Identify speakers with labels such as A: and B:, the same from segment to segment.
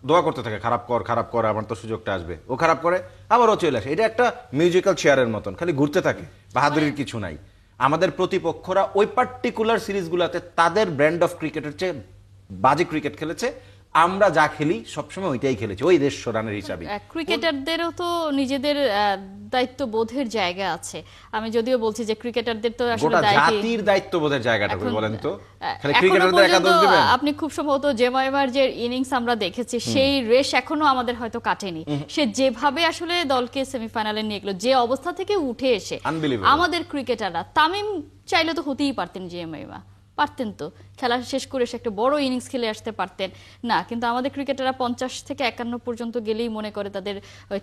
A: দোয়া করতে থাকে খারাপ কর আমার তো সুযোগটা আসবে, ও খারাপ করে আবার ও চলে আসে। এটা একটা মিউজিক্যাল চেয়ারের মতন খালি ঘুরতে থাকে, বাহাদুরির কিছু নাই। আমাদের প্রতিপক্ষরা ওই পার্টিকুলার সিরিজগুলোতে তাদের ব্র্যান্ড অফ ক্রিকেটের চেয়ে বাজে ক্রিকেট খেলেছে, আমরা যা খেলি সবসময় ওইটাই খেলেছি ওই 150 রানের হিসাবে।
B: ক্রিকেটারদেরও তো নিজেদের দায়িত্ববোধের জায়গা আছে। আমি যদিও বলছি যে ক্রিকেটারদের তো আসলে
A: জাতির দায়িত্ববোধের জায়গাটা বলেন তো, খালি ক্রিকেটারদের একা দোষ দিবেন?
B: আপনি খুব সম্ভবত জেমাইমার যে ইনিংস আমরা দেখেছি সেই রেশ এখনো আমাদের হয়তো কাটেনি। সে যেভাবে আসলে দলকে সেমিফাইনালে নিয়ে গেল, যে অবস্থা থেকে উঠে এসে আমাদের ক্রিকেটাররা, তামিম চাইলে তো হতেই পারতেন জেমাইমা, পারতেন তো খেলা শেষ করে এসে একটা বড় ইনিংস খেলে আসতে পারতেন না, কিন্তু আমাদের ক্রিকেটাররা 50 থেকে 51 পর্যন্ত গেলেই মনে করে তাদের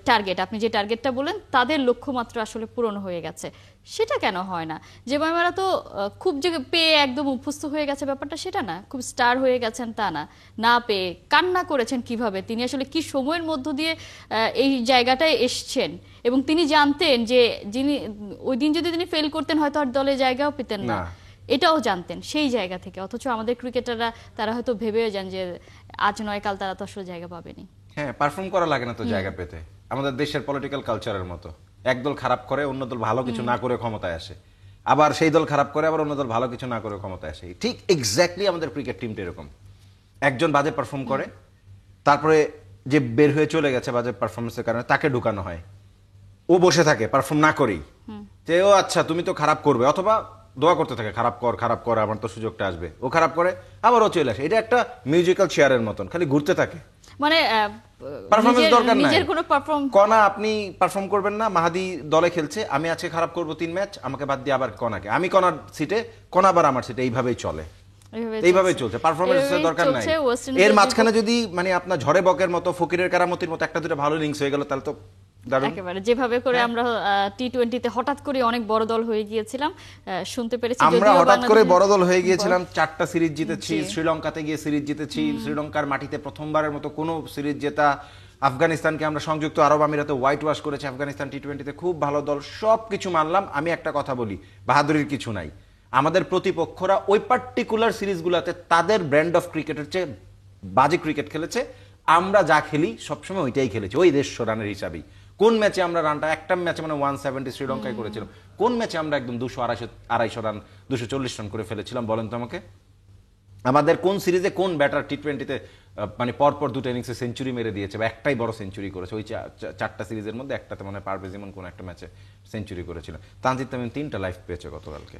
B: টার্গেট, আপনি যে টার্গেটটা বলেন তাদের লক্ষ্যমাত্রা আসলে পূরণ হয়ে গেছে। সেটা কেন হয় না? যে মাইমারা তো খুব যে পেয়ে একদম অভ্যস্ত হয়ে গেছে ব্যাপারটা সেটা না, খুব স্টার হয়ে গেছেন তা না, না পেয়ে কান্না করেছেন কিভাবে, তিনি আসলে কি সময়ের মধ্য দিয়ে এই জায়গাটায় এসছেন, এবং তিনি জানতেন যে যিনি ওই দিন যদি তিনি ফেল করতেন হয়তো আর দলে জায়গাও পেতেন না, এটাও জানতেন সেই জায়গা থেকে। অথচ আমাদের ক্রিকেটাররা তারা হয়তো ভেবেও যান যে আজ নয় কাল তারা তো আসলে জায়গা পাবেনি।
A: হ্যাঁ, পারফর্ম করা লাগে না তো জায়গা পেতে। আমাদের দেশের পলিটিক্যাল কালচারের মতো একদল খারাপ করে অন্য দল ভালো কিছু না করে ক্ষমতায় আসে, আবার সেই দল খারাপ করে আবার অন্য দল ভালো কিছু না করে ক্ষমতায় আসে। ঠিক এক্স্যাক্টলি আমাদের ক্রিকেট টিমটা এরকম, একজন বাজে পারফর্ম করে তারপরে যে বের হয়ে চলে গেছে বাজে পারফরমেন্সের কারণে তাকে ঢুকানো হয়, ও বসে থাকে পারফর্ম না করেই, যে ও আচ্ছা তুমি তো খারাপ করবে, অথবা দোয়া করতে থাকে খারাপ কর আমার তো সুযোগটা আসবে, ও খারাপ করে আবার ও চলে আসে। এটা একটা মিউজিক্যাল চেয়ারের মতন খালি ঘুরতে থাকে,
B: মানে
A: পারফরম্যান্স দরকার নাই।
B: নিজের কোনো পারফর্ম
A: কনা আপনি পারফর্ম করবেন না, মাহাদি দলে খেলছে, আমি আজকে খারাপ করব 3 ম্যাচ, আমাকে বাদ দিয়ে আবার কনাকে, আমি কনার সিটে কনা আবার আমার সিটে, এইভাবেই চলে, এইভাবেই চলছে, পারফরম্যান্সের দরকার নাই। এর মাঝখানে যদি মানে আপনার ঝড়ে বকের মতো ফকিরের কারামতির মতো একটা দুটো ভালো ইনিংস হয়ে গেল তাহলে তো
B: একেবারে যেভাবে করে আমরা টি-20 তে হঠাৎ করে অনেক বড় দল হয়ে গিয়েছিলাম, শুনতে পেরেছি
A: আমরা হঠাৎ করে বড় দল হয়ে গিয়েছিলাম, 4টা সিরিজ জিতেছি, শ্রীলঙ্কাতে গিয়ে সিরিজ জিতেছি, শ্রীলঙ্কার মাটিতে প্রথমবারের মতো কোনো সিরিজ জেতা, আফগানিস্তানকে আমরা সংযুক্ত আরব আমিরাতে হোয়াইট ওয়াশ করেছি, আফগানিস্তান টি-20 তে খুব ভালো দল, সবকিছু মানলাম। আমি একটা কথা বলি, বাহাদুরির কিছু নাই। আমাদের প্রতিপক্ষরা ওই পার্টিকুলার সিরিজগুলোতে তাদের ব্র্যান্ড অফ ক্রিকেটের চেয়ে বাজে ক্রিকেট খেলেছে, আমরা যা খেলি সবসময় ওইটাই খেলেছি ওই 150 রানের হিসাবেই। কোন ম্যাচে আমরা রানটা, একটা ম্যাচে মানে 170 শ্রীলঙ্কায় করেছিলাম, কোন ম্যাচে আমরা একদম 200-250 রান 240 রান করে ফেলেছিলাম বলেন তো আমাকে? আমাদের কোন সিরিজে কোন ব্যাটার টি-20 তে মানে পরপর দুটো ইনিংসে সেঞ্চুরি মেরে দিয়েছে বা একটাই বড় সেঞ্চুরি করেছে? ওই 4টা সিরিজের মধ্যে একটাতে মানে পারভেজ ইমন কোন একটা ম্যাচে সেঞ্চুরি করেছিল। তানজিদ তামিম 3টা লাইফ পেয়েছে গতকালকে।